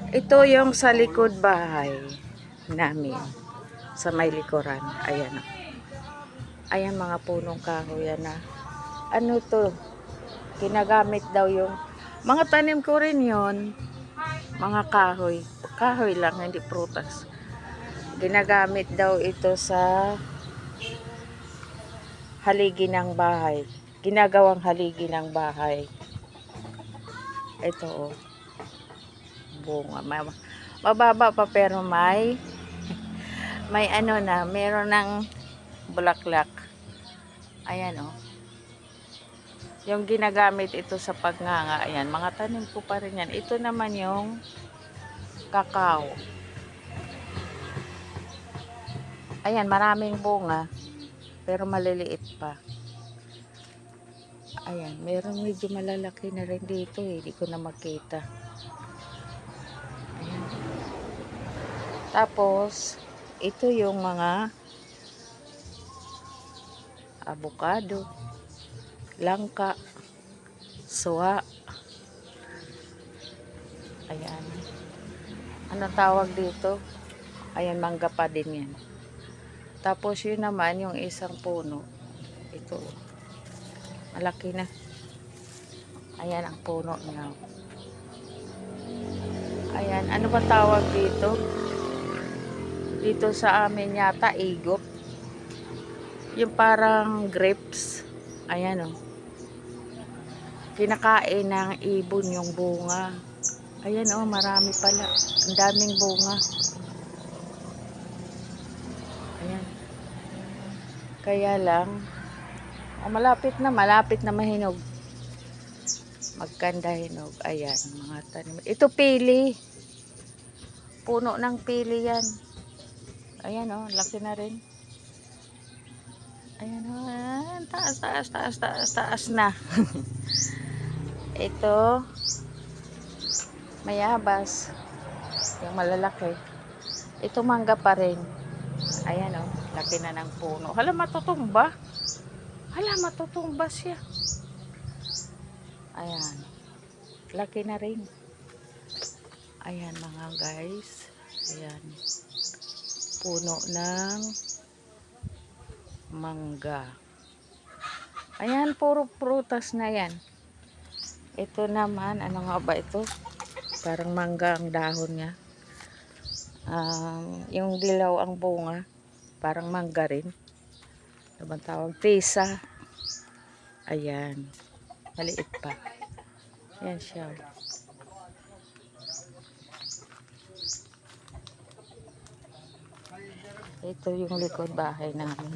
Ito yung sa likod bahay namin. Sa may likuran. Ayan. Ayan mga punong kahoy. Yan na. Ano to? Ginagamit daw yung mga tanim ko rin yon. Mga kahoy. Kahoy lang, hindi prutas. Ginagamit daw ito sa haligi ng bahay. Ginagawang haligi ng bahay. Ito oh. Bunga. Mababa pa pero may ano na, meron ng bulaklak. Ayan oh. Yung ginagamit ito sa pagnganga. Ayan, mga tanim ko pa rin yan. Ito naman yung kakao. Ayan, maraming bunga. Pero maliliit pa. Ayan, meron medyo malalaki na rin dito eh. Hindi ko na makita. Ayan. Tapos, ito yung mga avocado, langka, suha. Ayan. Ano tawag dito? Ayan, mangga pa din yan. Tapos yun naman, yung isang puno. Ito. Malaki na. Ayan ang puno niya. Ayan, ano ba tawag dito? Dito sa amin yata, igop. Yung parang grapes. Ayan o. Kinakain ng ibon yung bunga. Ayan o, marami pala. Ang daming bunga. Ayan. Kaya lang, malapit na mahinog. Magkanda hinog. Ayan, mga tanim. Ito pili. Puno ng pili yan. Ayan o, laki na rin. Ayan o, taas na. Ito, mayabas. Yung malalaki. Ito mangga pa rin. Ayan o, laki na ng puno. Hala, matutumba. Siya. Ayan. Laki na rin. Ayan mga guys. Ayan. Puno ng mangga. Ayan, puro prutas na yan. Ito naman, ano nga ba ito? Parang mangga ang dahon niya. Yung dilaw ang bunga. Parang mangga rin. Ano bang tawag? Pisa. Ayan. Maliit pa. Ayan siya. Ito yung likod bahay namin.